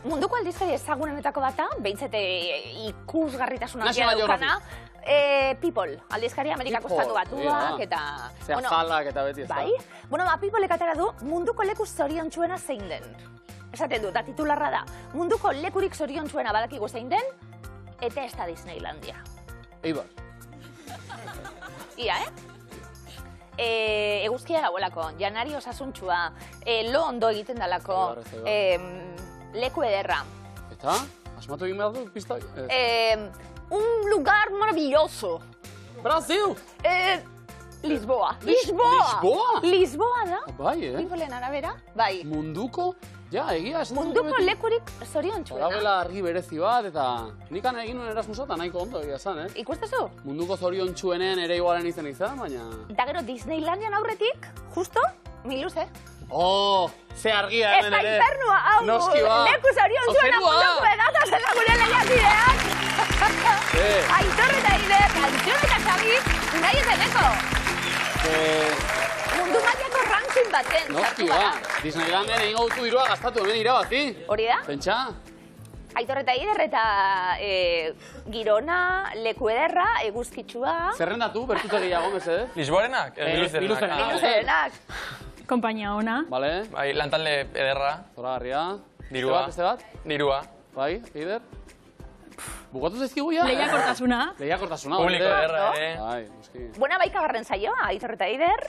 munduko aldizkari ezagunenetako bata, behintzete ikusgarritasunak National daukana, People, aldizkari Amerikako Estatu Batuak, eta... Zalak eta beti ez da. Bai? Bueno, Peoplek atera du, munduko leku zoriontsuena zein den. Esaten du, eta titularra da, munduko lekurik zoriontsuena badakigu zein den, eta ez da Disneylandia. Eibar. Ia, eguzkia gauelako, janari osasuntxua, lo ondo egiten dalako, leku ederra. Eta? Asmatu egin behar du, pista? Un lugar maravilloso. Brasil! Lisboa. Lisboa? Lisboa da. Bai, Peopleen arabera, bai. Munduko, ja, egia ez. Munduko lekurik zoriontsuena. Horagela argi berezi bat, eta nikan egin nuen Erasmusa, eta nahiko ondo egia zan, Ikustezu? Munduko zoriontsuenen ere igualen izan izan, baina... Eta gero Disneylandian aurretik, justo, miluz, Oh, ze argia hemen ere. Ez da infernua, hau, leku zoriontsuena munduko edata zela gure lehiakideak. Aitor eta Ider, Antxon eta Xabi, nahi ezeneko. Mundu mailako ranking baten. Noski ba, Disneylanden egin gautu dirua gastatu hemen irabazi. Hori da? Pentsa? Aitor eta Ider eta Girona, leku ederra, eguzkitsua. Zerrendatu, bertute gehiago, mesedez? Lisboarenak? Miluzerenak. Kompainia ona. Bale. Bai, lantalde ederra. Zoragarria. Dirua. Beste bat? Dirua. Bai, Ider? Bukatu zaizkigu ya? Lehiakortasuna. Lehiakortasuna. Publiko ederra, Bai, noski. Buena baikagarren saioa, Aitor eta Ider.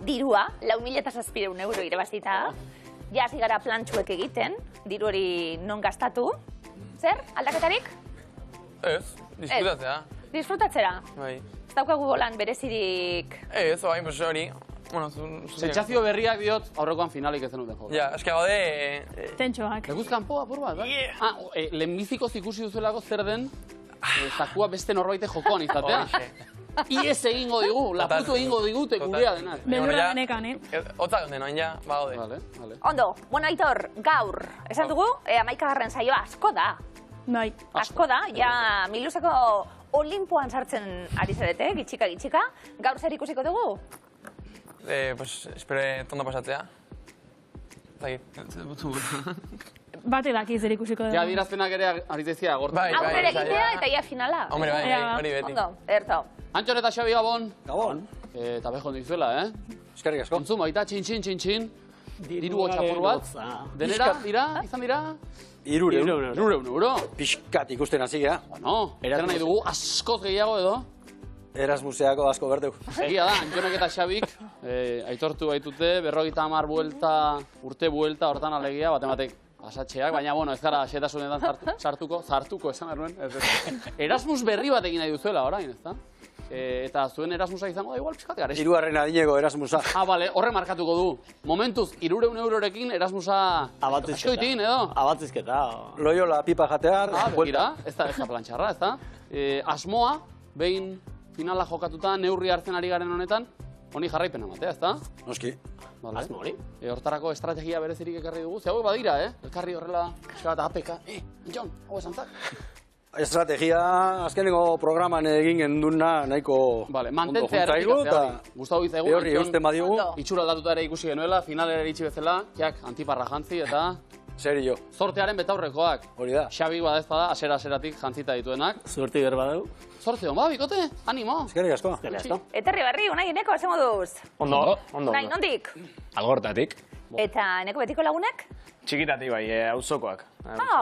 Dirua, 4.700 euro irabazita. Ja hasi gara plantxuek egiten, diru hori non gastatu. Zer, aldaketarik? Ez, disfrutatzea. Disfrutatzera? Bai. Ez daukagu bolan berezirik... Ez, bai, pues hori. Sentsazio berriak diot aurrekoan finalik ezen duten joan. Ja, eske gaude... Tentxoak. Eguzkan poa, apur bat, bai? Lehenbizikoz ikusi duzuelako zer den zakua beste norbaite jokoan izatea. Iez egingo digu, laputu egingo digute gurea denak. Beldurra denekan, Otzak denoen, ja, bagaude. Vale. Ondo, bueno, Aitor, gaur, esan dugu, 11. saioa asko da. Bai. Asko da, ja Miluzeko Olimpoan sartzen ari zarete, gitxika. Gaur zer ikusiko dugu? Pues, espero tondo pasatzea. Bate daki zer ikusiko dugu. Ja, dirazpenak ere aritzezia agortu. Aurrera egitea eta ia finala. Hombre, bai, hori beti. Ondo, erto. Antxon eta Xabi Gabon. Gabon. Eta beho dizuela, Eskerrik asko. Entzun baita, txin. Diru txapur bat. Denera, izan dira? 300 euro. Piskat ikusten hasi gea. Bueno, zer nahi dugu, askoz gehiago edo? Erasmuseako asko berdeu. Egia da, Antxonek eta Xabik aitortu baitute, 50 urte buelta hortan alegia, batek pasatxeak, baina, bueno, ez gara xetasunetan zartuko esan eruen. Erasmus berri bat egin nahi duzuela orain, ez da? Eta zuen Erasmusa izango da igual pixkate gara. 3. adineko Erasmusa. Bale, horre markatuko du. Momentuz, 300 eurorekin Erasmusa askoitin, edo? Abatzizketa. Loiola pipa jatear. Begira, ez da plantxarra, ez da? Asmoa, behin finala jokatuta, neurri hartzen ari garen honetan, honi jarraipena matea, ez da? Noski. Asmo hori. Hortarako estrategia berezirik ekarri dugu. Ze hauek badira, elkarri horrela, eska bat apeka. Jon, hau esantzak. Estrategia, azkenengo programan egin genduna nahiko mantentzea errepikatzea. Gustavo izaigu. Horri eusten badiogu. Itxura aldatuta ere ikusi genuela, finalera iritsi bezala, jak antiparra jantzi eta... Serio. Zortearen betaurrekoak. Hori da. Xabi badez bada, asera-aseratik jantzita dituenak. Zorti berba dugu. Zorte hon, bikote, animo. Eskerrik asko. Eterri berri, unai, eneko, zen moduz? Ondo. Unai, nondik? Algortatik. Eta eneko betiko lagunek? Txikitatik bai, auzokoak.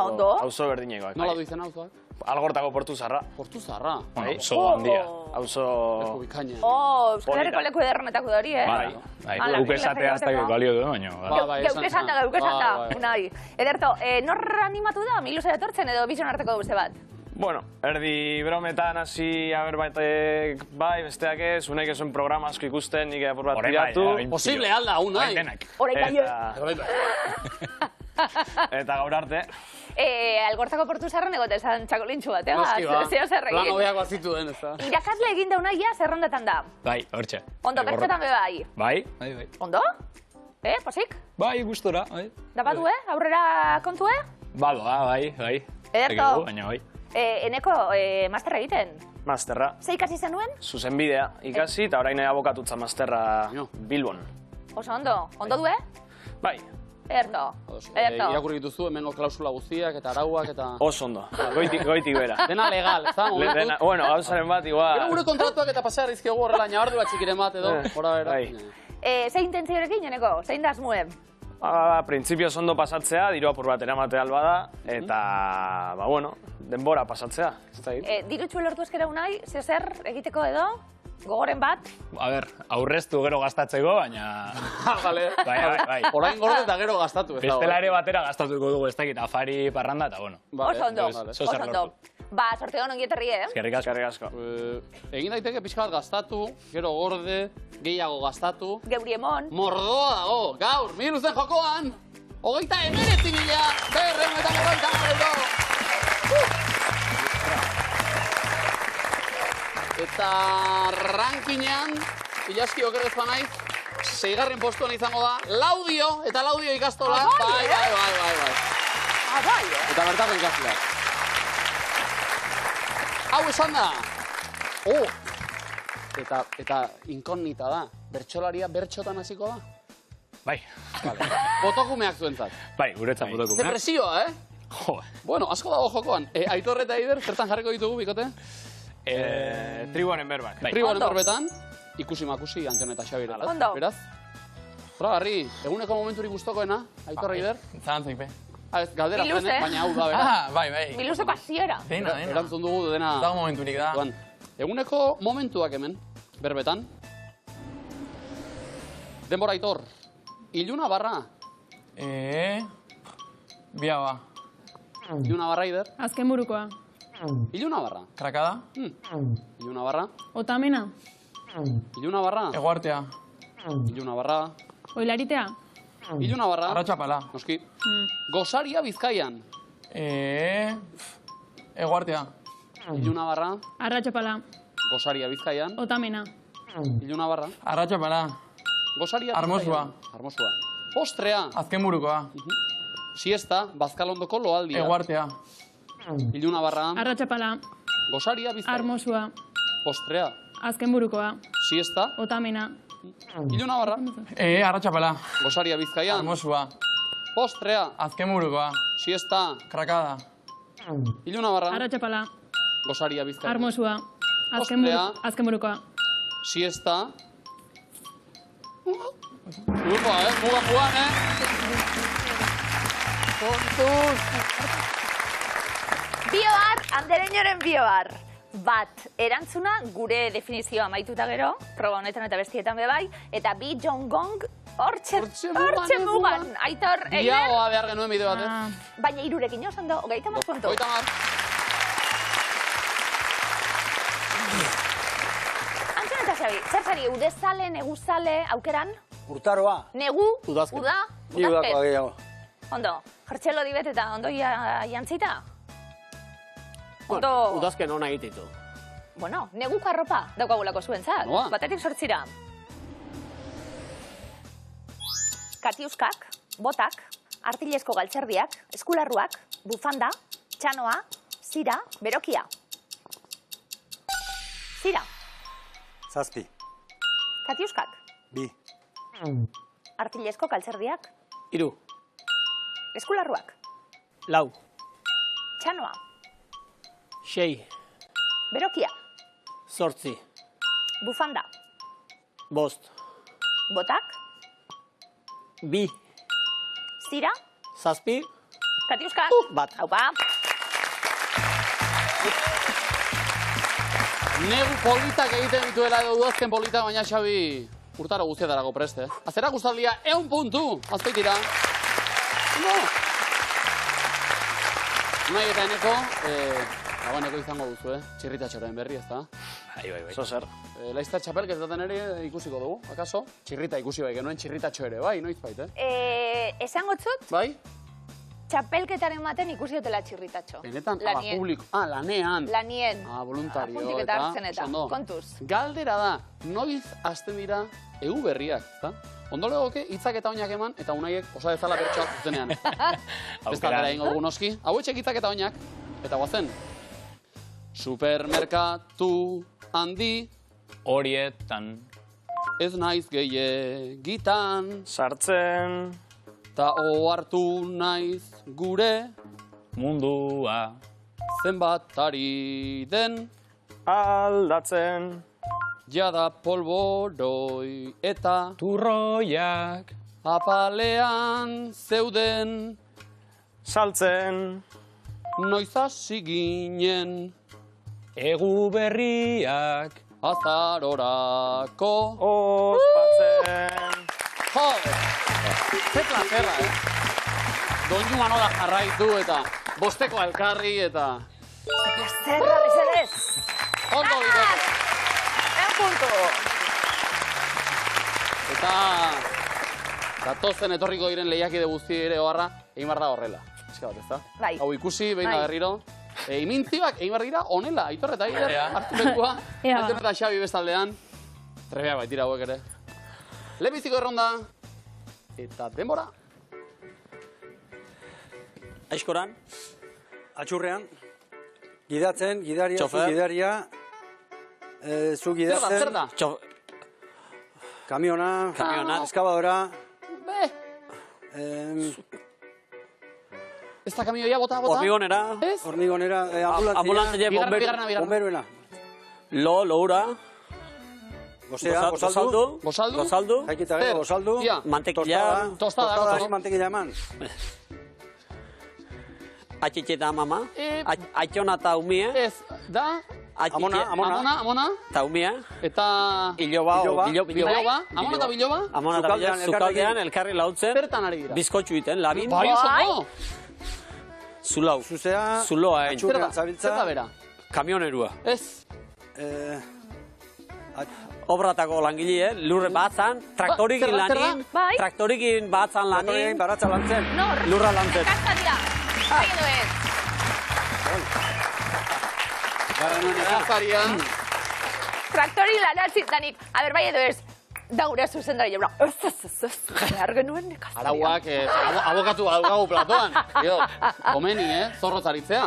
Ondo. Auzo berdinekoak. Nola du izan auzoak? Algortako Portu Zarra. Portu Zarra? Auzo handia. Auzo... Leku bikaina. Euskal Herriko leku ederronetako da hori, Bai, guk esatea hasta balio du, baina... Geuk esan da, unai. Ederto, nor animatu da, Miluzera etortzen edo bizon arteko beste bat? Bueno, erdi brometan hasi aberbaitek bai, besteak ez, unaik esun programa asko ikusten, nik apur bat tiratu. Posible alda, unai. Horein Eta gaur arte. Algortako Portu Zarran egote esan txakolintxu bat, Noski ba, plan hobeak bat zituen, ez da. Irakasle egin daunaia zerrondatan da? Bai, hortxe. Ondo, bertzetan be bai? Bai. Ondo? Posik? Bai, gustora, bai. Da badu, aurrera kontue? Bai. Ederto. Baina bai. Eneko, masterra egiten? Masterra. Ze ikasi zenuen? Zuzenbidea ikasi, eta orain abokatutza masterra Bilbon. Oso ondo. Ondo du, Bai. Ederto. Irakurri dituzu, hemengo klausula guztiak eta arauak eta... Oso ondo, goitik bera. Dena legal, ez da? Bueno, gauzaren bat, igual... Gero gure kontratuak eta pasea rizkiogu horrela, nabardu bat txikiren bat edo, gora bera. Zein intentzioarekin, Joneko? Zein da asmue? Printzipioz ondo pasatzea, diru apur bat eramatea alba da, eta, bueno, denbora pasatzea. Dirutxu lortu eskera unai, zer egiteko edo? Gogoren bat? A ber, aurreztu gero gastatzeko, baina... Vale. Bai. Orain gorde eta gero gastatu. Bestela ere batera gastatuko dugu, ez dakit, afari, parranda, eta bueno. Oso ondo. Ba, sorteo non gieterri, Eskerrik asko. Egin daiteke pixka bat gastatu, gero gorde, gehiago gastatu. Geuri emon. Mordoa dago, gaur, miruzen jokoan, 39.990 euro. Eta rankinean, ilaski okerrez banaiz, 6. postuan izango da, Laudio, eta Laudio ikastola. Bai. Eta bertako ikastola. Hau esan da. Eta inkognita da, bertxolaria bertxotan hasiko da? Bai. Botokumeak zuentzat. Bai, guretzat botokumeak. Ze presioa, Jo. Bueno, asko dago jokoan. Aitor eta Eider, zertan jarriko ditugu, bikote? Tribuanen berban. Tribuanen berbetan, ikusi-makusi Antion eta Xabir. Ondo. Beraz? Garri, eguneko momenturi guztokoena, Aitor Eider? Zantzik, be. Galdera zen, baina hau da, beraz. Bai. Miluze pasiera. Dena. Erantzun dugu dena... Dago momenturik da. Eguneko momentuak hemen, berbetan. Denbora Aitor. Iluna barra. Bia ba. Iluna barra, Eider. Azken burukoa. Iluna barra. Krakada. Iluna barra. Otamena. Iluna barra. Eguartea. Iluna barra. Oilaritea. Iluna barra. Arratxapala. Noski. Gosaria Bizkaian. Eguartea. Iluna barra. Arratxapala. Gosaria Bizkaian. Otamena. Iluna barra. Arratxapala. Gosaria Armosua. Armosua. Postrea. Azken burukoa. Siesta, Bazkalondoko loaldia. Eguartea. Iluna barra. Arratxapala. Gosaria Bizkaian. Armosua. Postrea. Azken burukoa. Siesta. Otamena. Iluna barra. Arratxapala. Gosaria Bizkaian. Armosua. Postrea. Azken burukoa. Siesta. Krakada. Iluna barra. Arratxapala. Gosaria Bizkaian. Armosua. Azken burukoa. Siesta. Mugan, Kontuz! Biobar, Andereñoren biobar. Bat, erantzuna, gure definizioa amaituta gero, proba honetan eta bestietan bebai, eta bi John Gong hortxe mugan. Aitor, Eider? Biagoa behar genuen bide bat, Baina irurekin osan do, 30 puntu. 30. Antion eta Xabi, zer zari, udezale, neguzale, aukeran? Urtaroa. Negu, Udazken. uda, Ni udakoa gehiago. Ondo, jertxelo dibet eta ondo jantzita? Ondo... Udazken ona egititu. Bueno, neguko arropa daukagulako zuentzat. Noa? Batetik 8. Katiuskak, botak, artilezko galtzerdiak, eskularruak, bufanda, txanoa, zira, berokia. Zira. 7. Katiuskak, 2. artilezko galtzerdiak, 3. eskularruak, 4. txanoa, 6. berokia, 8. bufanda, 5. botak, 2. zira, 7. katiuskak, Bat. Haupa. Negu politak egiten dituela edo udazken polita, baina Xabi urtaro guztietarako preste. Azera guztaldia 100 puntu, azpeitira. No. Unai eta eneko, dagoeneko izango duzu, txirritatxoren berri, ez da? Bai. Zer. Laizta txapelketaten ere ikusiko dugu, akaso? Txirrita ikusi bai, genuen txirritatxo ere, bai, noiz bait, Esango txut, Bai? txapelketaren baten ikusi dutela txirritatxo. Benetan, Lanien. publiko. Lanean. Lanien. Voluntario. Apuntiketa hartzen eta, oso ondo. kontuz. Galdera da, noiz hasten dira egu berriak, ezta? Ondo legoke, hitzak eta oinak eman, eta unaiek osa dezala bertsoak zuzenean. Ez galdera ingo dugu noski. Hauetxek hitzak eta oinak, eta guazen. Supermerkatu handi, Horietan. ez naiz gehiegitan, Sartzen. Ta ohartu naiz gure Mundua. zenbat ari den Aldatzen. jada polboroi eta Turroiak. apalean zeuden Saltzen. noiz hasi ginen Egu berriak. azarorako. Ospatzen. Jode! Ze plazerra, Doinu nola jarraitu eta bosteko alkarri eta... Zerra bezalez. Ondo bideko. Puntu. Eta... datozen etorriko diren lehiakide guzti ere oharra, egin behar da horrela. Eska bat, ezta? Bai. Hau ikusi, behin da Bai. berriro. Imintzibak egin behar dira honela, Aitor eta Aider hartu lekua. Ea. Aitor eta Xabi bestaldean. Trebeak baitira hauek ere. Lehenbiziko erronda. Eta denbora. Aizkoran. Atxurrean. Gidatzen, gidaria, zu Txofer. gidaria. Zu Zer da, zer gidatzen. da? Kamiona. Kamiona. Eskabadora. Be, ez da kamioia bota? Hormigonera. Ez? Hormigonera. Ambulantzia Bigarna. Bomberuena. Loura. Gozea, gozaldu. Bozaldu? Gozaldu. Jaikita Zer? gozaldu. Ia. Mantekila. Tostada, Tostada, gozo. mantekila eman. Atxitxe eta mama. Eh. Atxona eta umia. Ez, da... Amona. Amona. Eta umia. Eta... Iloba. Biloba. Amona eta biloba. Amona eta Sukaldean, biloba. Zukaldean, elkarri lautzen. Zertan ari dira. Bizkotxu iten, labin. Bai, oso ondo. Zulau. Zuzea. Zuloa, Zer Atxurrean da? zabiltza. Zer da bera? Kamionerua. Ez. Obratako langile, lurre batzan, traktorikin zer da? lanin, Bai. traktorikin batzan Lanin, lanin, baratza lantzen. Nor. lurra lantzen. Kasta dira. Bai edo ez. Ekazarian. Traktori lanatzit danik. A ber, bai edo ez. Da gure zuzendari jauna. Ez. Behar genuen nekaztaria. Arauak, abokatu daukagu platoan. Komeni, zorro zaritzea.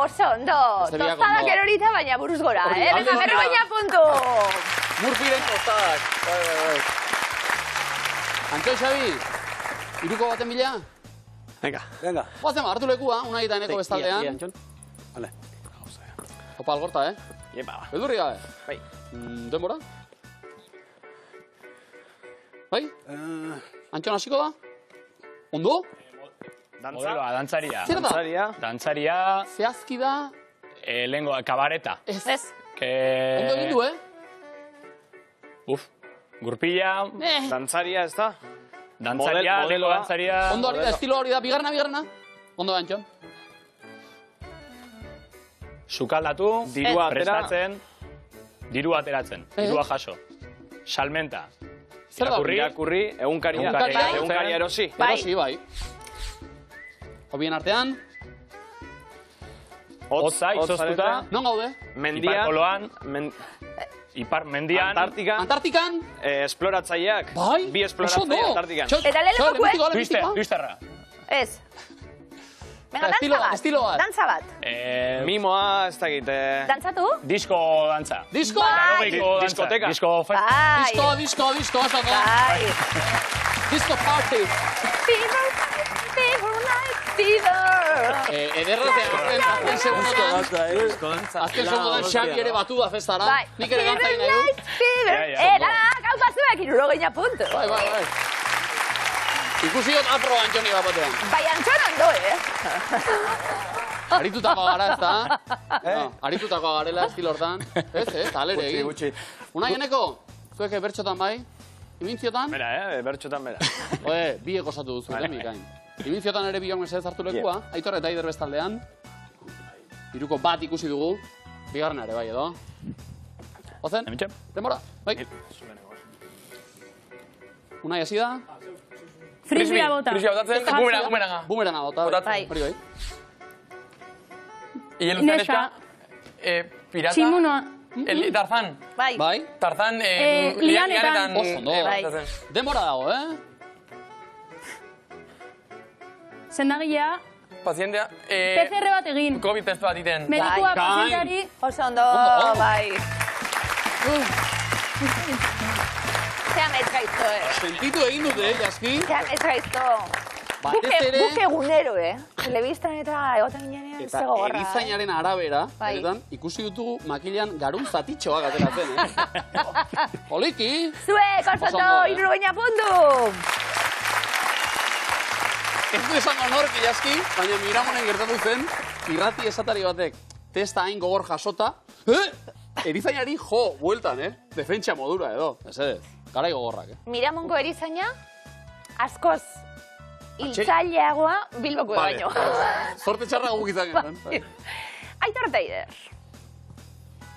Oso ondo. Beste biak Tostadak ondo. erorita, baina buruz gora, Hori, Venga, alde berrogeina puntu. Murpiren tostadak. Antxo, Xabi, iruko baten bila? Venga. Venga. Guazen, hartu lekua, unai eta eneko bestaldean. Vale. Opa algorta, Iepa. Beldurri gabe. Bai. Denbora? Bai? Antxon hasiko da? Ondo? Modeloa, dantzaria. Zer da? Dantzaria. Dantzaria, Zehazki da? lengo, kabareta. Ez. Ondo egin du, Gurpila, Dantzaria, ez da? dantzaria, Modeloa. lengo dantzaria. Ondo hori da, estilo hori da, bigarna. Ondo da, Antxon. Sukaldatu, Dirua atera. prestatzen, dirua ateratzen, dirua jaso. Salmenta. Zer da? Irakurri, egunkaria. Egunkaria. Egunkaria erosi. Bai. Erosi, bai. Hobien artean, Hotza, izoztuta, non gaude? Mendian. Iparkoloan, mendian, Antartikan. Antartikan? Esploratzaileak. Bai? Bi esploratzaile Antartikan. Eta lehenengo duizterra. Ez. Venga, Estilo- dantza bat. estilo bat. Dantza bat. Mimoa, ez dakit. Dantzatu? Disko dantza. Disko? Analogiko dantza. Diskoteka. Disko festa. Bai. Disko, oso ondo. Bai. Disko party. Fever night, fever. Ederra azken segundotan. Azken segundotan Xabi ere batu da festara. Bai. Nik ere dantza egin nahi Fever night, fever. Ja, Era, gau batzuek 60 puntu. Bai. Ikusi dut afro Antxoni bat batean. Bai, Antxon ondo, Aritutako gara, ez da? Aritutako garela estilo hortan. Ez, alere egin. Gutxi. Unai eneko, zuek bertxotan bai? Imintziotan? Bera, bertxotan bera. Oe, biek osatu duzu, mikain. Imintziotan ere biok mesedez hartu lekua, Aitor eta Aider bestaldean. Hiruko bat ikusi dugu, bigarren ere bai edo. Ozen, Hementxe. denbora, bai. Unai hasi da, Frisbea bota. Frisbea botatzen, bumeranga. bumeranga bota. Bai. Hori bai. Hieluzkan pirata. Tximunoa. Tarzan. Bai. Bai, Tarzan, lianetan. oso ondo. Bai. Denbora dago, Sendagilea, Pazientea. PCR bat egin. COVID test bat iten. Medikua Bai. pazienteari. Oso ondo, Ondo. bai. Zean ez gaizto, Sentitu egin dute, Jaski. Zean ez gaizto. Batez ere... Guk egunero, Telebistan eta egoten ginean Eta zego gorra. erizainaren arabera, Bai. ikusi dutugu makilean garun zatitxoak ateratzen, Poliki! Zuek, osoto, 60 puntu! Ez du esango norki, Jaski, baina Miramonen gertatu zen, irrati esatari batek, testa hain gogor jasota, erizainari jo, bueltan, defentsa modura edo, esedez, garai gogorrak, Miramongo erizaina, askoz hiltzaileagoa Bilboko baino. Zorte txarra guk izan genuen. Aitor Taider.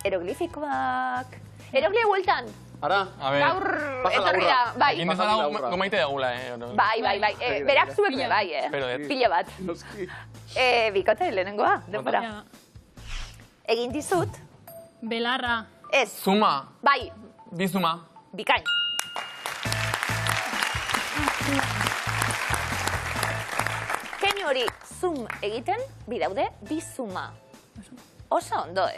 Eroglifikoak. Eroglia bueltan. Ara, Gaur etorri da, bai. Egin dezala gomaite dagula, Bai. Berak zuek be, bai, Pila bat. Bikote, lehenengoa, denbora. Egin dizut. Belarra. Ez. Zuma. Bai, Bizuma. bikain. Keinu hori zoom egiten, bidaude, bizuma. Oso ondo,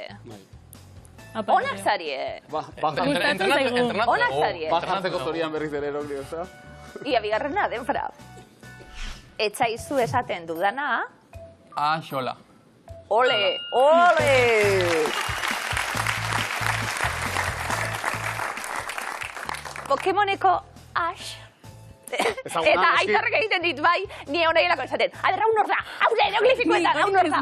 Onak zarie. Onak zarie. Bajartzeko zorian berriz ere erogli, ez da? Ia bigarrena, denfra. Etzaizu esaten dudana. Axola. Ole! Pokemoneko Ash. Eta aitorrek egiten dit, bai, ni honegilako esaten. Aber, hau nor da, hau da, eroglifikoetan, hau nor da.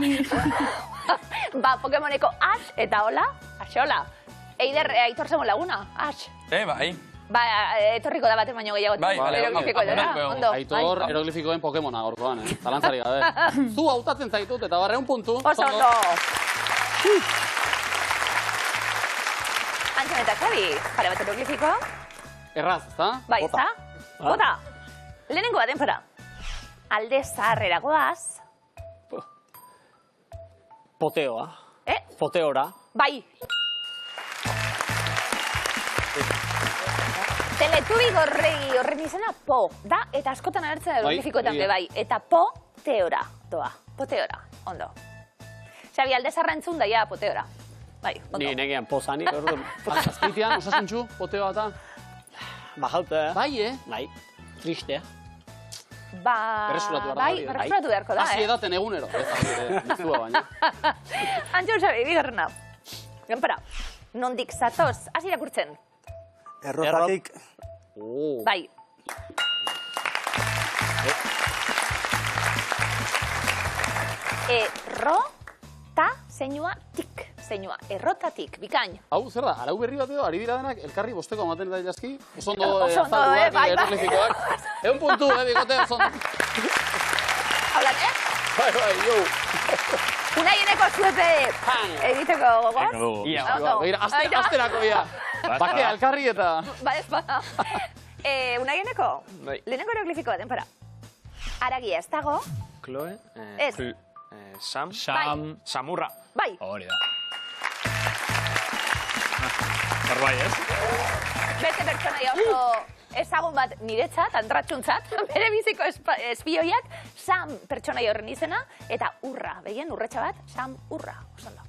Ba, Pokemoneko Ash eta hola, Axola. Eider, aitor zegoen laguna, Ash. Bai. Ba, etorriko da baten baino gehiago. Bai, eroglifikoetara, ondo. Aitor, eroglifikoen Pokemona gorkoan, Zalantzari gabe. Zu hautatzen zaitut eta barreun puntu. Oso ondo. Antxon eta Xabi, pare bat eroglifiko. Erraz, ezta? Bai, ezta? Bota. Lehenengo bat denpora. Alde zaharrera goaz. Poteoa. Poteora. Bai. Teletubi horren izena po da, eta askotan agertzen eroglifikoetan be bai. Eta poteora doa. Poteora, ondo. Xabi, alde zaharra entzun daia poteora. Bai, ondo. Ni negean pozanik, orduan. Azpitian, osasuntxu, poteoa eta... Bajaute, Bai, Bai, triste. Berresuratu beharko da, Hasi edaten egunero. Bizua baina. Antxon, Xabi, bigarrena. Denpora, nondik zatoz, hasi irakurtzen. Errotatik. Bai. Errota zeinua tik. Zeinua, errotatik, bikain. Hau, zer da, arau berri bat edo, ari dira denak, elkarri bosteko ematen eta Jaski. Oso ondo, bai. Egun puntu, bikote, oso ondo. Haulan, Bai, jo. Unaieneko zuete egiteko gogoz? Begira, azterako bia. Bakea, elkarri eta... Ba, ez bada. Unaieneko? Bai. Lehenengo eroglifiko bat, denpora. Aragia ez dago? Chloe. Ez. Sam. Samurra. Bai. Hori da. Horbai, ez? Beste pertsonaia oso ezagun bat niretzat, antratxuntzat, bere biziko espioiak, Sam pertsonaia horren izena, eta urra, begien urretxa bat, Sam urra.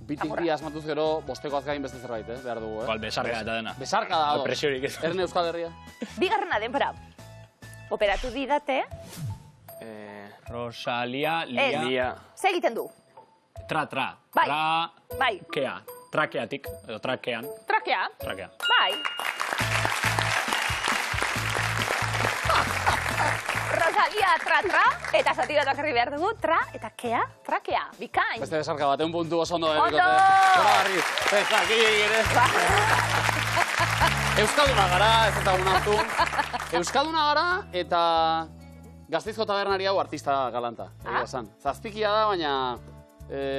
Bitik bi asmatuz gero, bosteko azkain beste zerbait, behar dugu, Igual, besarka eta dena. Besarka da, Presiorik ez. Erne Euskal Herria. Bigarrena denpora. Operatu didate. Rosalia, Lia. Ze egiten du? Tra. Bai. Bai. Kea. Trakeatik, edo trakean. Trakea. Trakea. Bai. Rosalia, tra, eta zati bat bakarri behar dugu, tra, eta kea, trakea, bikain. Beste besarka bat, puntu oso ondo. Ondo! Euskalduna gara, ez ezagun hartu. Euskalduna gara, eta Gasteizko tabernari hau artista galanta. Zazpikia da, baina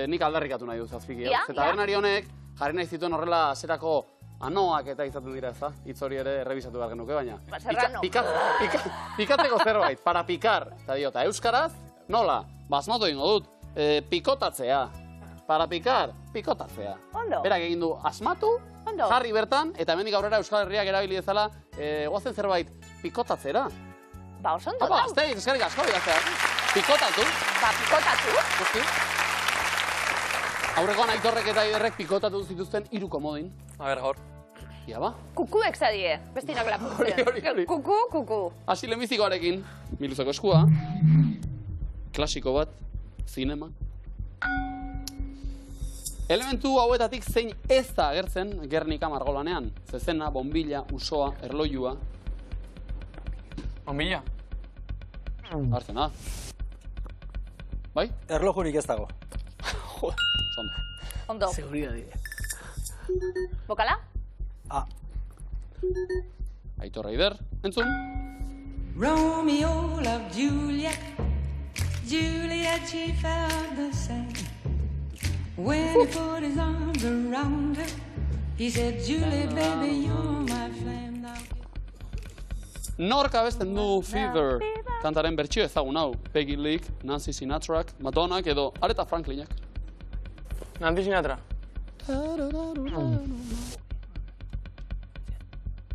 nik aldarrikatu nahi du zazpikia. Tabernari honek, jarri nahi zituen horrela zerako anoak eta izaten dira, ez da? Hitz hori ere errebisatu behar genuke, baina... Pikatzeko zerbait, para pikar. Eta diota, euskaraz, nola? Basmatu egingo dut, pikotatzea. Para pikar, pikotatzea. Ondo. Berak egin du asmatu, jarri bertan, eta hemendik aurrera Euskal Herriak erabili dezala, goazen zerbait pikotatzera. Ba, oso ondo. Apa, azteiz, eskerrik asko, bidaztea. Pikotatu. Ba, pikotatu. Aurrekoan Aitorrek eta Aiderrek pikotatu zituzten 3 komodin. A ber, gaur. Ia ba? Kukuek zadie, bestinak lapurtzen. Hori. Kuku. Hasi lehenbizikoarekin, Miluzako eskua. Klasiko bat, zinema. Elementu hauetatik zein ez da agertzen Gernika margolanean. Zezena, bombilla, usoa, erloiua. Bombilla. Hartzen da. Bai? Erlojurik ez dago. Joder, zondo. Ondo. Seguridade. Bokala? A. Aitor Reider, entzun? Romeo loved Juliet, Juliet she felt the same. When he put his arms around her, he said, Juliet, baby, you're my flame. Nork abesten du Fever kantaren bertsio ezagun hau. Peggy Lee, Nancy Sinatrak, Madonnak edo Aretha Franklinak. Nancy Sinatra.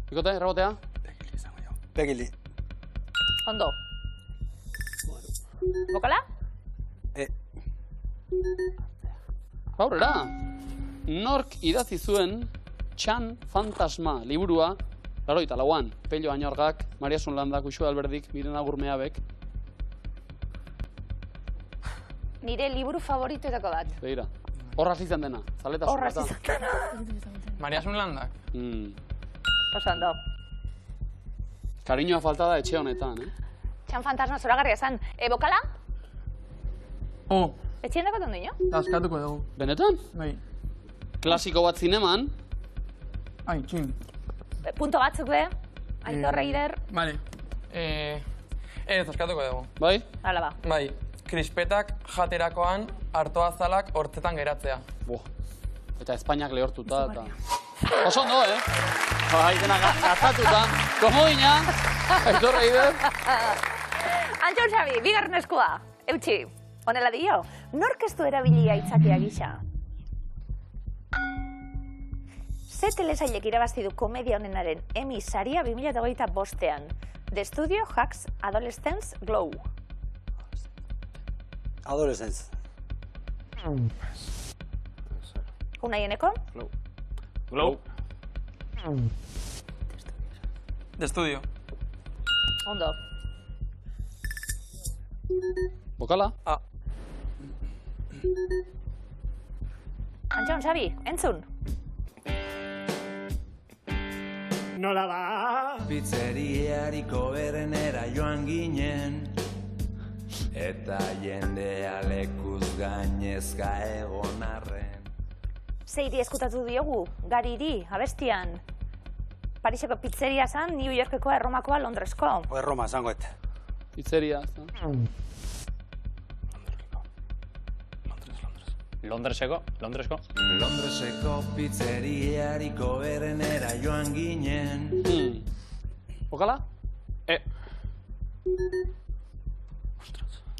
Bikote, errabotea? Pegili. Ondo. Bokala? E. Aurrera, nork idatzi zuen Txan Fantasma liburua, 84an, Pello Añorgak, Maria Sunlandak, Uxue Alberdik, Miren Agurmeabek. Nire liburu favoritoetako bat. Begira, horra izan dena, zaletasun. Horra izan dena. Maria Sunlandak. Oso ondo. Kariñoa falta da etxe honetan, Txan fantasma zoragarria esan. Bokala? Oh, Etxien dakot ondino? askatuko dugu. Benetan? Bai. Klasiko bat zineman, Ai, txin. Punto batzuk be. Aitor Reider. Vale. Ez, askatuko dugu. bai? Hala ba. Bai, krispetak jaterakoan artoazalak hortzetan geratzea. Bo. Eta Espainiak lehortuta eta... Oso ondo, Bai, dena gazatuta. Komodina, Aitor Reider. Antxon Xabi, bigarren eskua. Eutxi, honela dio, nork ez du erabilia aitzakia gisa? Ze telesailek irabazi du komedia honenaren Emmy saria 2025ean. The Studio Hacks Adolescence Glow. Adolescence. Unaieneko? Glow. De estudio. Ondo. Bokala? Antxon Xabi, entzun. Nola ba? Pizzeriariko berenera joan ginen, eta jendea lekuz gainezka egon arren. Zeiri eskutatu diogu, Gariri, abestian. Pariseko pizzeria zan, New Yorkekoa, Erromakoa, Londresko. Erroma, zangoet. Pizzeria. Londresko? Londreseko pizzeriariko berenera joan ginen. Bokala?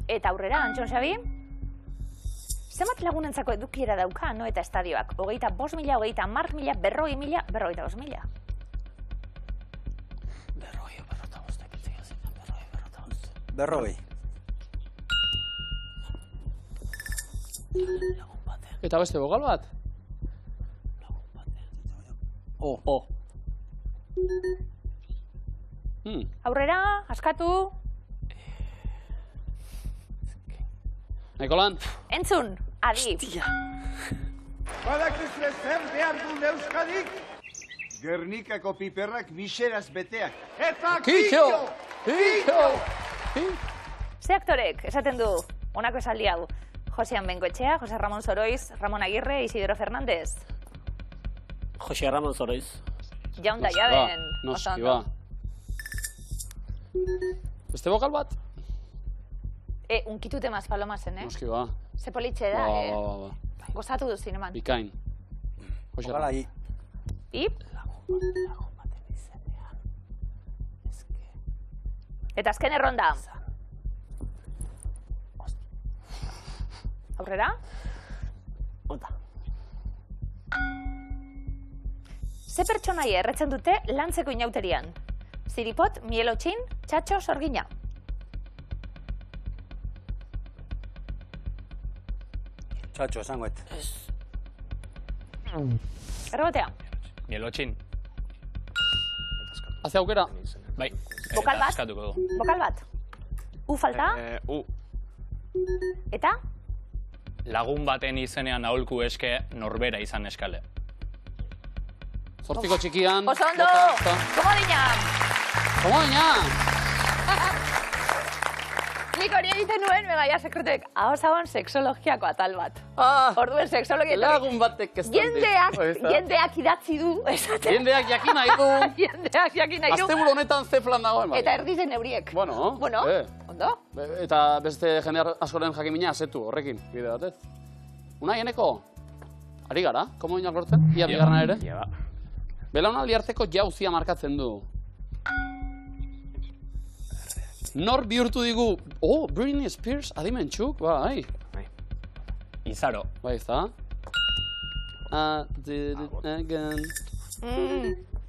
Eta aurrera, Antxon Xabi? Zenbat lagunentzako edukiera dauka, no eta estadioak? 25.000, 30.000, 40.000, 45.000. Berrogei. Eta beste bokal bat? O. Aurrera, askatu. Nahiko lan? Entzun, adi. Badakizue zer behar du Euskadik? Gernikako piperrak miseraz beteak. Eta Kixo! Ze aktorek, esaten du, honako esaldi hau. Josean Bengoetxea, Jose Ramon Soroiz, Ramon Agirre, Isidoro Fernández. Jose Ramon Soroiz. Jaun da jaden. Noski ba. Beste bokal bat? Unkitute maz palomazen, Noski ba. Ze politxe da, Ba. Gozatu du zineman. Bikain. Bokala hi. Ip? Eta azken erronda. Aurrera? Ota. Ze pertsonaia erretzen dute lantzeko inauterian? Ziripot, Mielotxin, Txatxo, Sorgina. Txatxo, zangoet. Errobotea. Mielotxin. Haze aukera. Bai. Bokal bat? Eskatuko dugu. Bokal bat. U falta? U. Eta? Lagun baten izenean aholku eske norbera izan eskale. Zortziko txikian. Oso ondo! Komodina! Komodina! Nik hori egiten nuen, megaia sekretek, hau zagoen seksologiako atal bat. Orduen seksologia... Lagun batek ez Jendeak idatzi du, esaten. Jendeak jakin nahi du. Jendeak jakin nahi du. Asteburu honetan ze plan dagoen, bai. Eta erdizen euriek. Bueno, ondo? Eta beste jende askoren jakimina asetu horrekin, bide batez. Unai, eneko, ari gara, komodinak lortzen? Ia bigarna ere? Belaunaldi arteko jauzia markatzen du. Nor bihurtu digu, Britney Spears adimentxuk, bai. Izaro. Bai, ez da? I did it again.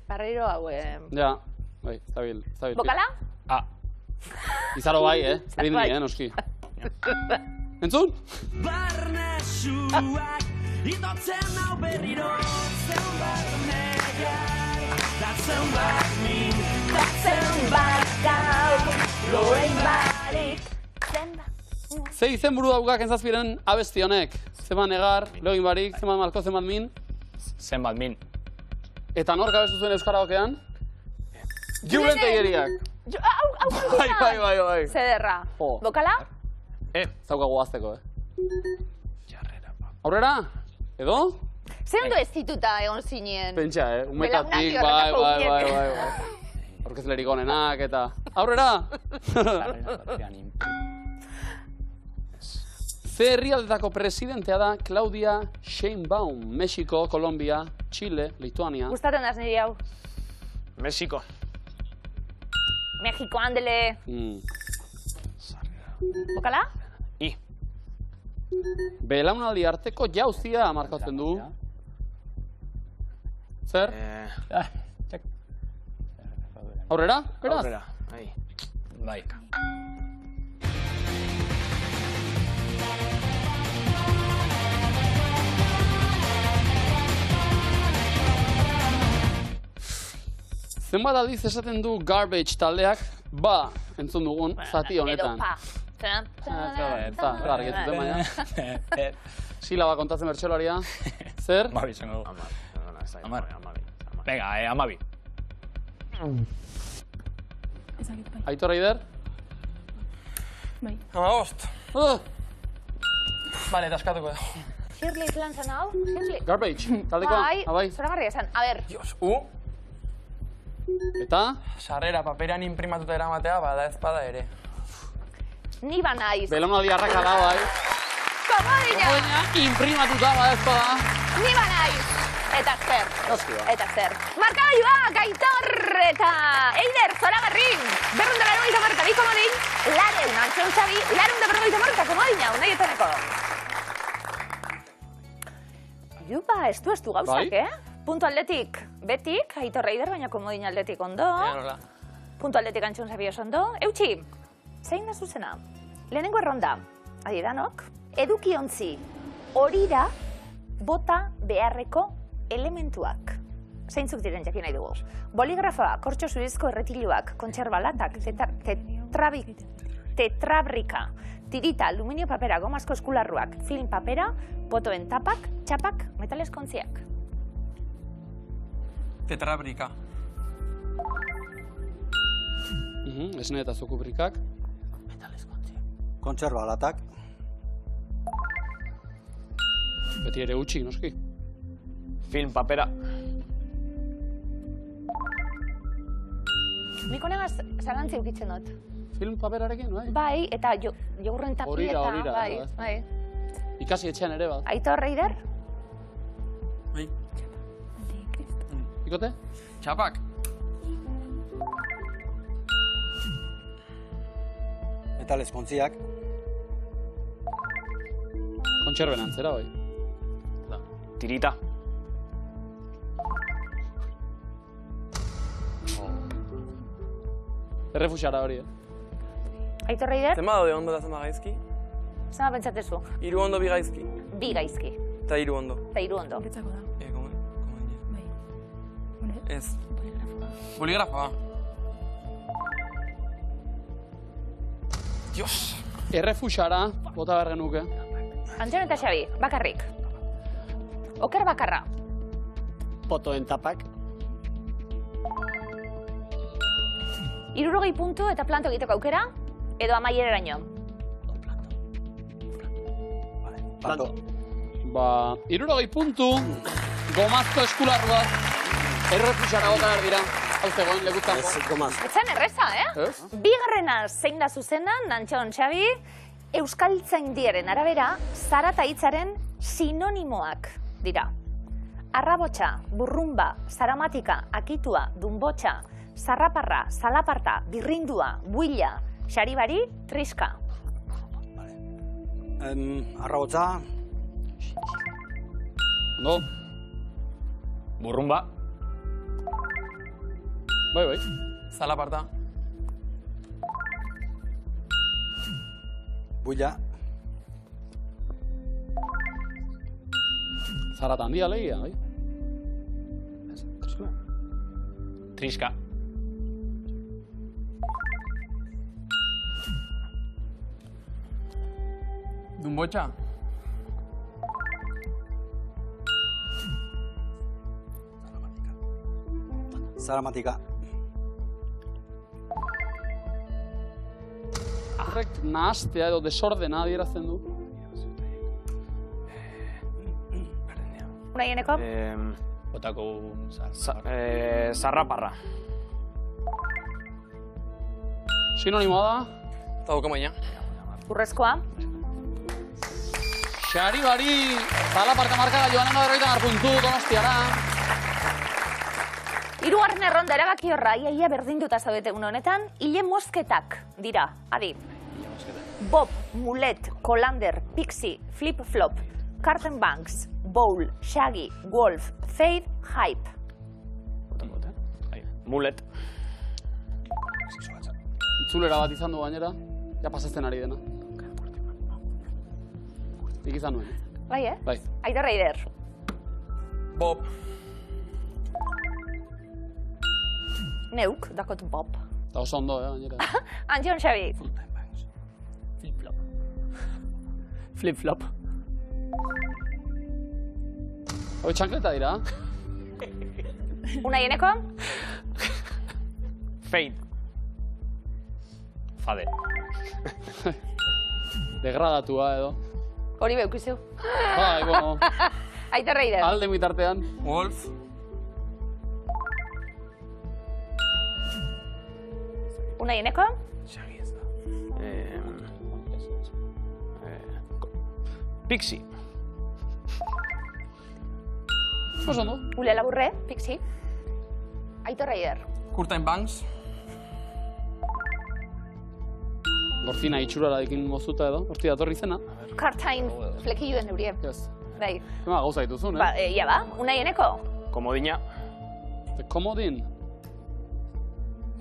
Barreiro hau, Ja, bai, stabil. Bokala? Izaro bai, Britney, noski. Entzun? Barnesuak itotzen hau berriro zenbat negar zenbat min zenbat gau loen barik Ze izen buru daukak entzazpiren abesti honek? Zenbat negar, loin barik, zenbat malko, zenbat min? Zenbat min. Eta nork abestu zuen euskaraokean? Julen Tegeriak. Bai. Zederra. Bokala? Zaukagu azteko, Aurrera? Edo? Zer ondo ez dituta egon zinen? Pentsa, umetatik, bai. Orkezlerik onenak eta... Aurrera! Ze herrialdetako presidentea da Claudia Sheinbaum, Mexiko, Kolombia, Chile, Lituania... Gustatzen daz niri hau. Mexiko. Mexiko, handele. Bokala? Belaunaldi arteko jauzia markatzen du. Zer? Aurrera? Beraz? Aurrera, bai. Zenbat aldiz esaten du Garbage taldeak, entzun dugun, zati honetan. Garri ez duten baina. Silaba kontatzen bertxolaria. Zer? Amabi zengo du. Venga, amabi. Aitor Eider? Bai. Amabost. Bale, eta askatuko dugu. Shirley plan zen hau? Garbage, taldekoa? Bai, zoragarria esan. A ber. Dios, Eta? Sarrera paperan imprimatuta eramatea, bada ez bada ere. Ni ba naiz. Belaunaldi arraka da, bai. Komodina! Imprimatuta, bada ez bada. Ni ba naiz. Eta zer. Eta zer. Markagailuak, Aitor eta Eider, zoragarrin. 292 komodin. Lareun, Antxon Xabi. 292 komodina, unai etorreko. Jupa, estu gauzak, Puntu aldetik betik, Aitor Eider, baina komodin aldetik ondo. Puntu aldetik Antxon Xabi oso ondo. Eutxi, zein da zuzena? Lehenengo erronda, adidanok, edukiontzi horira bota beharreko elementuak. Zeintzuk diren jakin nahi dugu. Boligrafoa, kortxo zurizko erretiluak, kontserbalatak, tetrabrika, tirita, aluminio papera, gomazko eskularruak, film papera, botoen tapak, txapak, metaleskontziak. Tetrabrika. Esne eta zukubrikak. Kontserbalatak. Beti ere utxi, noski. Film papera. Nik honegaz zalantzi ukitzen dut. Film paperarekin, bai? Bai, eta jogurren tapieta, bai. Ikasi etxean ere bat. Aitor Eider? Bai. Ikote? Txapak. Metaleskontziak. Kontserben antzera, bai. Tirita. Errefuxara hori, Aitor Eider? Zema daude ondo eta zema gaizki? Zema pentsatezu? 3 ondo, 2 gaizki. 2 gaizki. Eta 3 ondo. Eta 3 ondo. Ez. Boligrafoa. Dios. Errefusara, bota behar genuke. Antxon eta Xabi, bakarrik. Oker bakarra. Potoen tapak. 60 puntu eta planto egiteko aukera, edo amaiereraino. Planto. Ba, 60 puntu, gomazko eskular bat, errefusara bota behar dira. Hau zegoen lekutako. Ez, gomaz. Etzan erreza, Ez? Bigarrena zein da zuzena, Antxon Xabi, euskaltzaindiaren arabera, zarata hitzaren sinonimoak dira. Arrabotxa, burrumba, zaramatika, akitua, dunbotxa, zarraparra, zalaparta, birrindua, buila, xaribari, triska. Arrabotza. No? Burrumba. Bai. Zalaparta. Buila. Zarata handia legia, bai? Triska. Dunbotxa. Zaramatika. Horrek nahastea edo desordena adierazten du. Unaieneko? Botako... Zarraparra. Sinonimoa da? Tauko maina. Urrezkoa? Xaribari, zalaparta markada joanen da 50 puntu, Donostiara. Hirugarren erronda erabaki horra, iaia berdinduta zaudete une honetan, hile mosketak dira, adi. Bob, mulet, colander, pixie, flip-flop, carton banks, bowl, shaggy, wolf, fade, hype. Mulet. Itzulera bat izan du gainera, ja pasatzen ari dena. Nik izan nuen. Bai, Bai. Aitor Reider. Bob. Neuk, dakot Bob. Eta oso ondo, gainera. Antxon Xabi. Flip-flop. Flip-flop. Hoi txankleta dira. Unaieneko? Fade. Fade. Degradatua edo. Hori beukizu. Bai, bueno. Aitor Reider. Alde mitartean. Wolf. Unaieneko? Pixie. Oso ondo. Ule laburre, pixi. Aitor Reider. Curtain Banks. Gortina itxurararekin moztuta edo, horti datorri zena. Cartine flekiluen eurie. Yes. Bai. Ema gauza dituzun, Ba, ia ba, unaieneko? Komodina. Komodin.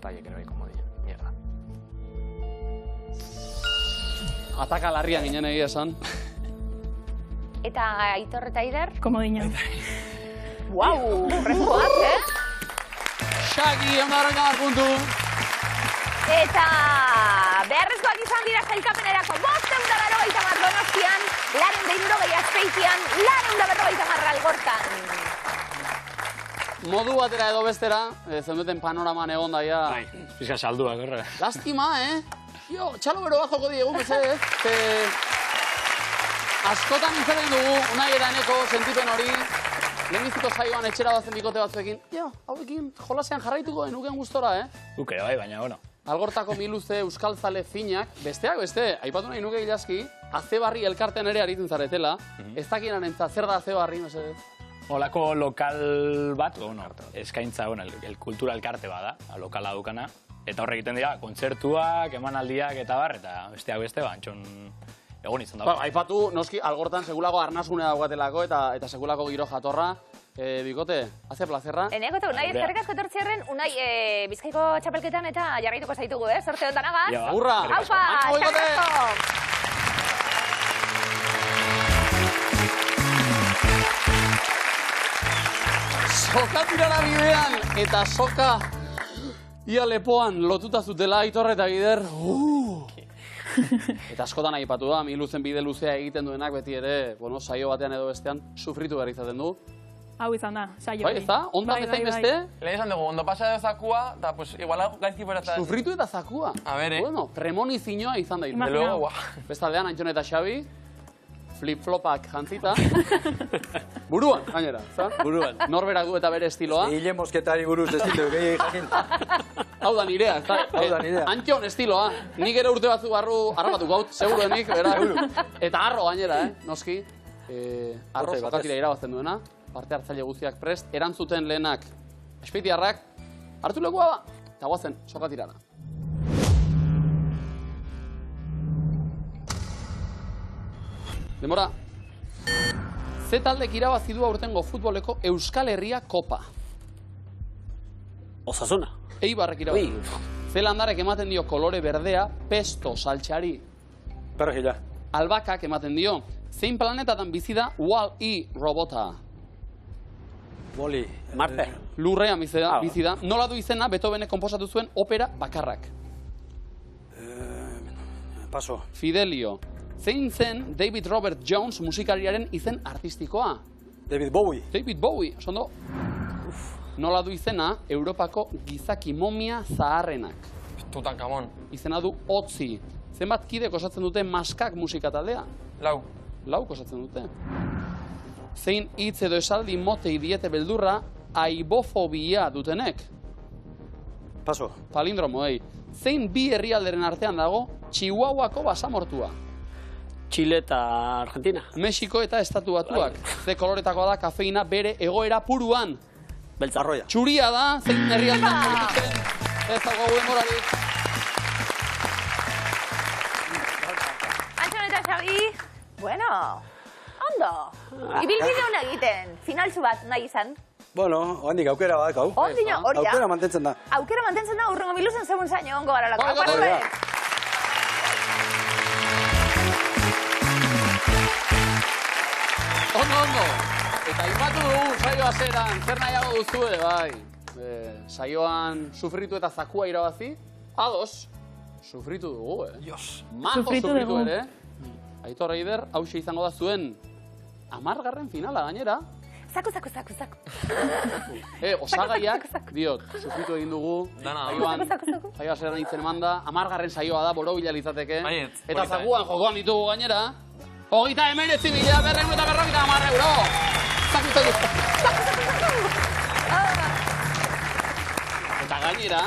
Taiek ere bai komodina. Mierda. Ataka larrian ginen egia esan. Eta Aitor eta Aider? Komodina. Guau, freskoak, Shaggy, 150 puntu. Eta beharrezkoak izan dira sailkapenerako 580 Donostian, 460 Azpeitian, 450 Algortan. Modu batera edo bestera, zenbeten panoraman egon daia. Bai, pizka salduak, horre. Lastima, Jo, txalo bero bat joko diegu, mesedez. Askotan izaten dugu, Unai Eraneko sentipen hori, lehenbiziko saioan etxera bazen bikote batzuekin. Jo, hauekin jolasean jarraituko denuken gustora, Guk ere bai, baina, bueno. Algortako miluze euskaltzale finak, besteak beste, aipatu nahi nuke Ilaski, Azebarri elkartean ere aritzen zaretela, ez dakinan entzat, zer da Azebarri, mesedez? Olako lokal bat, bueno, eskaintza, bueno, el kultura elkarte bada, lokala dukana. Eta horre egiten dira, kontzertuak, emanaldiak eta bar, eta besteak beste, Antxon egon izan dago. Aipatu, noski, Algortan segulako arnasunea daukatelako eta segulako giro jatorra. Bikote, haze plazerra. Eneko eta Unai ezkerrik asko etortziarren, Unai Bizkaiko txapelketan eta jarraituko zaitugu, Sorte honetan agaz. Agurra! Aupa, eskerrik asko! Soka tirara bidean eta soka Ia lepoan lotuta zutela Aitor eta Gider. Eta askotan aipatu da, miluzen bide luzea egiten duenak beti ere, bueno, saio batean edo bestean, sufritu behar izaten du. Hau izan da, saio Bai, ez da? Onda bezain beste? Lehen izan dugu, ondo pasa edo zakua, eta pues, igual gaizki beratzen. Sufritu eta zakua. A ver, Bueno, premonizioa izan daite. De luego, guau. Bestaldean, Antxon eta Xabi, flip-flopak jantzita. Buruan, gainera, za? Buruan. Norberak du eta bere estiloa. Hile mosketari buruz ez ditu gehi jakin. Hau da nirea, ez da? Hau da nirea. Antxon estiloa. Nik ere urte batzu barru harrapatuko haut, seguruenik, berak. Eta harro gainera, noski. Harro sokatira irabazten duena. Parte hartzaile guztiak prest. Erantzuten lehenak Espeitiarrak. Hartu lekua ba. Eta guazen, sokatirana. Demora. Ze taldek irabazi du aurtengo futboleko Euskal Herria Kopa? Osasuna. Eibarrek irabazi du. Ze landarek ematen dio kolore berdea pesto saltxari? Perrejila. Albakak ematen dio. Zein planetatan bizi da Wall-E robota? Boli. Marte. Lurrean bizi da. Nola du izena Beethovenek konposatu zuen opera bakarrak? Paso. Fidelio. Zein zen David Robert Jones musikariaren izen artistikoa? David Bowie. David Bowie, oso ondo. Nola du izena Europako gizaki momia zaharrenak? Tutankamon. Izena du Otzi. Zenbat kidek osatzen dute Maskak musikataldea? Lau. Lauk osatzen dute. Zein hitz edo esaldi motei diete beldurra aibofobia dutenek? Paso. Palindromoei. Zein bi herrialderen artean dago Chihuahuako basamortua? Chile eta Argentina. Mexiko eta Estatu Batuak. Ze koloretakoa da kafeina bere egoera puruan? Beltza. Arroia. Txuria da, zein herrialdean gelditzen. Ez dago demorarik. Antxon eta Xabi, bueno, ondo. Ibilbide hona egiten, finaltzu bat nahi izan. Bueno, handik aukera bat, hau. Ondino, hori da. Aukera mantentzen da. Aukera mantentzen da, urrengo miluzen segun zaino ongo gara lako. Hori da. Ondo. Eta ipatu dugu saioa zeran, zer nahiago duzue, bai. Saioan sufritu eta zakua irabazi, ados, sufritu dugu, Dios. Majo Sufritu sufritu dugu. ere. Aitor Eider, hauxe izango da zuen 10. finala gainera. Zaku. Osagaiak, diot, sufritu egin dugu. Dana. Saioa zeran itzen eman da, 10. saioa da, borobila litzateke. Baiet, Eta polita, zakuan jokoan ditugu gainera. 39.450 euro. Eta gainera,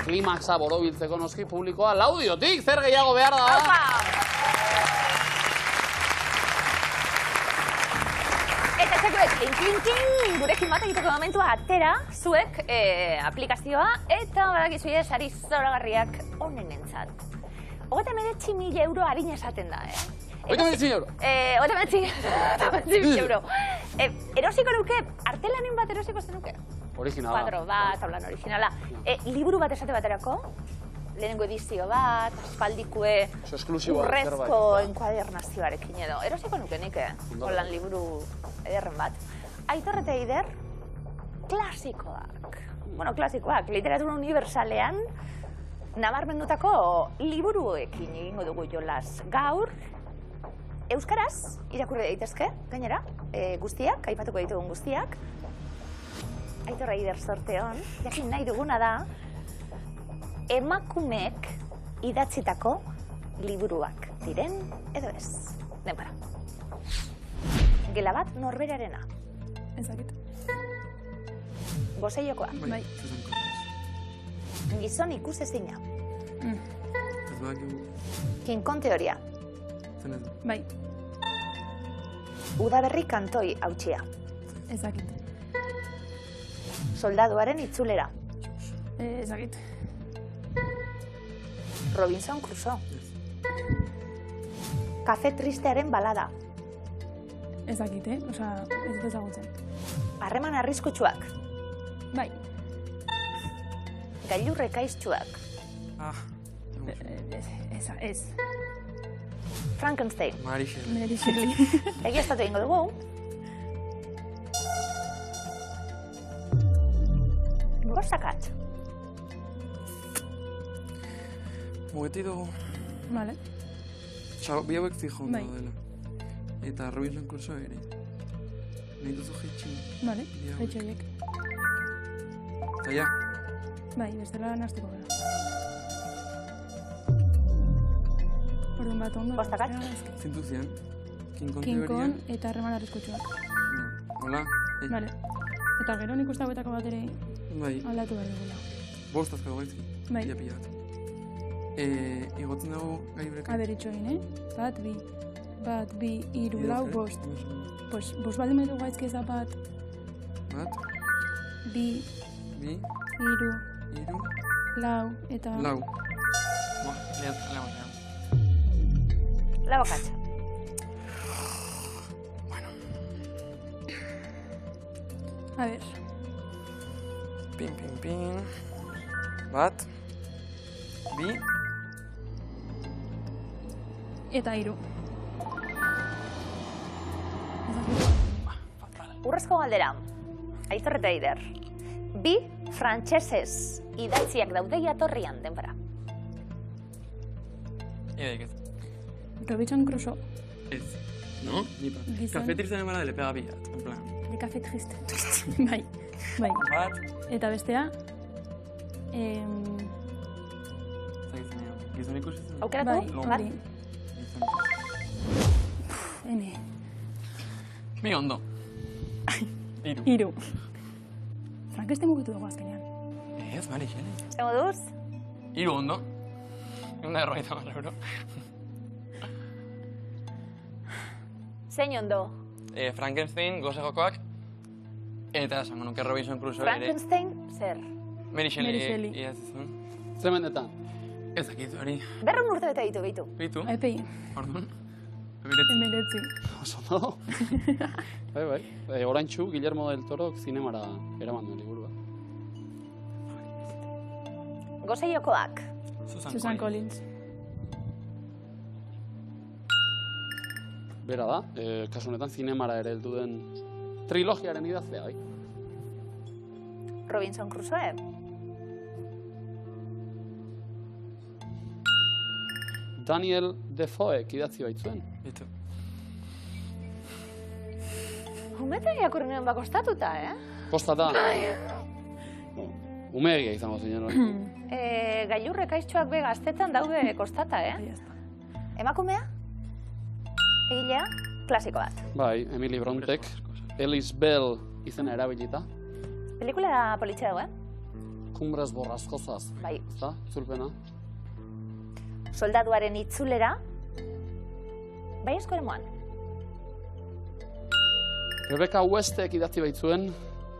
klimaxa borobiltzeko noski publikoa laudiotik, zer gehiago behar da? Eta txakuek, klin, gurekin bat egiteko momentua atera, zuek aplikazioa, eta badakizue sari zoragarriak onenentzat. 39.000 euro harin esaten da, 39.000 euro. 39.000 euro. Erosiko nuke, artelanin bat erosiko zenuke? Originala. Kuadro bat, tablan originala. Liburu bat esate baterako, lehenengo edizio bat, aspaldikue urrezko enkuadernazioarekin edo. Erosiko nuke nik, holan liburu ederren bat. Aitor eta Eider, klasikoak. Bueno, klasikoak, literatura universalean, nabarmendutako liburuekin egingo dugu jolas. Gaur, euskaraz irakurri daitezke, gainera, guztiak, aipatuko ditugun guztiak. Aitor Eider sorteon, jakin nahi duguna da, emakumeek idatzitako liburuak diren edo ez. Denbora. Gela bat norberarena. Ezakit. Boseiokoa. Bai. Gizon ikusezina. Kinkon teoria. Bai. Udaberri kantoi hautsia. Ezakit. Soldaduaren itzulera. Ezakit. Robinson Crusoe. Kafe tristearen balada. Ezakit, Osa, ez dut ezagutzen. Harreman arriskutsuak. Bai. Gailurrek aiztsuak. Ez. Frankenstein. Mary Shelley. Egiaztatu egingo dugu. Gorsakat. Mugeti dugu. Vale. Bi hauek fijo ondo Bai. dela. Eta Robinson Crusoe ere. Nahi duzu jeitxi. Vale, jetxoiek. Eta ja. Bai, bestela nahaztuko gara. Orduan bat ondo. Bostakat? Zintu zian. King Kong King teoria. Kong eta harreman arriskutsuak. Hola. Vale. Eta gero nik uste hauetako bat ere Bai. aldatu behar dugula. Bost azkago gaizki. Bai. Pila bat. Igotzen dugu gai breka. Aber itxoin, Bat, bi, hiru, lau, bost. Pues, bost baldin baitu gaizki ez da bat, Bat, bi, hiru, lau, eta... lau. Lau akatsa. A ver, Pin. Bat, bi, eta hiru. Urrezko galdera. Aitor eta Eider. Bi frantsesez idatziak daude jatorrian denbora. Ideik ez. Robinson Crusoe, Ez. No? Ni pa. Gizon. Café triste demara le pega bilat. En plan. de café triste. Bai. Bat. Eta bestea, Gizon ikusi zen. Aukeratu? bai, Bat? hori. Ene. Mi ondo. Hiru. Frankenstein mugitu dugu azkenean. Ez, Marixele. Zengo duz? Hiru ondo. Eunda erroita euro. Zein ondo? Frankenstein, goze jokoak. Eta esango nuke Robinson Crusoe ere. Frankenstein, zer? Mary Mary Shelley Shelley. idatzizun. Tremendetan. Ez dakit hori. 200 urte bete ditu. Bitu. Epei, Orduan. emeretzi. Oso no? Bai. Oraintxu, Guillermo del Torok zinemara eraman duen liburua. Goze jokoak. Susan Collins. Bera da, kasu honetan zinemara ere heldu den trilogiaren idazlea, bai? Robinson Crusoe. Daniel Defoek idatzi baitzuen. Bitu. Humete irakurri nuen bakostatuta, Kostata. Umeegia izango zinen hori. Gailurrek aiztxoak be gaztetan daude kostata, Emakumea? Egilea? Klasiko bat. Bai, Emily Brontek, Alice Bell izena erabilita. Pelikula politxe dago, Cumbres borrascosas. Bai. Ezta, itzulpena. Soldaduaren itzulera. Bai eskoren moan. Rebecca Westek idatzi baitzuen,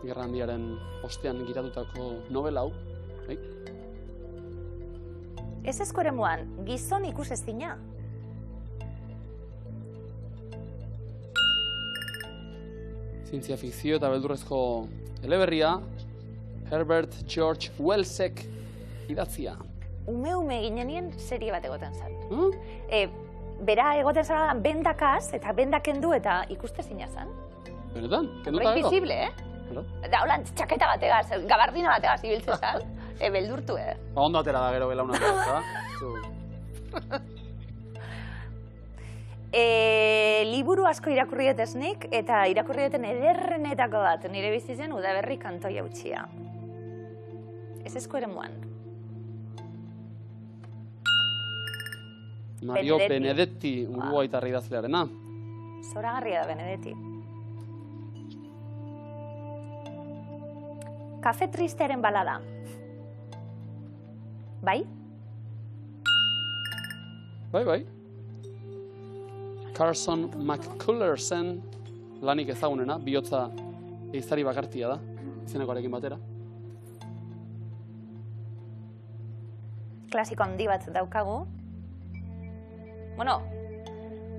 Gerra Handiaren ostean giratutako novela hau. Bai? Ez eskoren moan, gizon ikusezina. Zientzia fikzio eta beldurrezko eleberria, Herbert George Wellsek idatzia. Ume ginenien serie bat egoten zen. Bera egoten zara bendakaz, eta bendak kendu eta ikustezina zen. Benetan, kenduta gero? Invisible, Da, holan, txaketa bategaz, gabardina bategaz ibiltzen zen. Beldurtu, Ba, ondo atera da gero belauna. Liburu asko irakurrietez nik, eta irakurrieten ederrenetako bat nire bizitzen Udaberri kantoi hautsia. Ez eskoeren moan. Mario Benedetti uruguaitarra idazlearena. Zoragarria da Benedetti. Kafe tristearen balada. Bai? Bai. Carson McCullersen lanik ezagunena, bihotza ehiztari bakartia da, izenekoarekin batera. Klasiko handi bat daukagu. Bueno,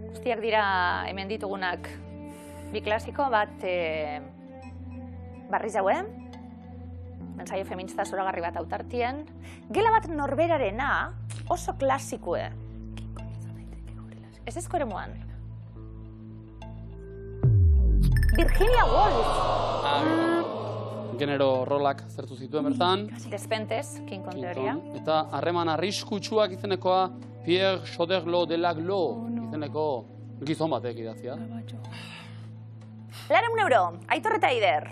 guztiak dira hemen ditugunak bi klasiko, bat Barriz jaue, ensaio feminista zoragarri bat autartien. Gela bat norberarena oso klasikue. Ez ezko ere moan. Virginia Woolf. genero rolak zertu zituen bertan. Despentes, King Kong teoria. Eta harreman arriskutsuak izenekoa Pierre Choderlos de Laglo izeneko gizon batek idatzia. Lareun euro, Aitor eta Aider.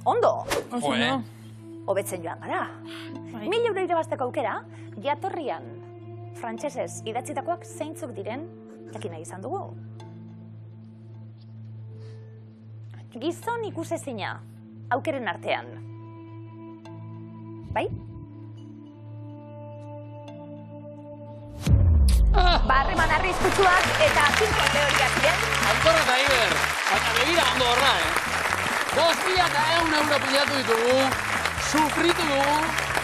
Ondo. Oso no. Hobetzen joan gara. 1000 euro irabazteko aukera, jatorrian frantsesez idatzitakoak zeintzuk diren jakin nahi izan dugu. Gizon ikusezina, aukeren artean. Bai? Harreman arriskutsuak eta King Kong teoriak diren. Aitor eta Aider, baina begira ondo horra, 2.100 euro pilatu ditugu, sufritu dugu,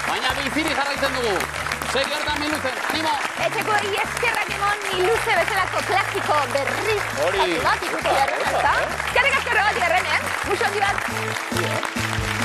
baina biziri jarraitzen dugu. Segi hortan miluzen, animo! Etxeko hori eskerrak emon miluze bezalako klasiko berriz hori bat ikutu jarren, ezta? Eskerrik asko bat jarrenen, musu handi bat!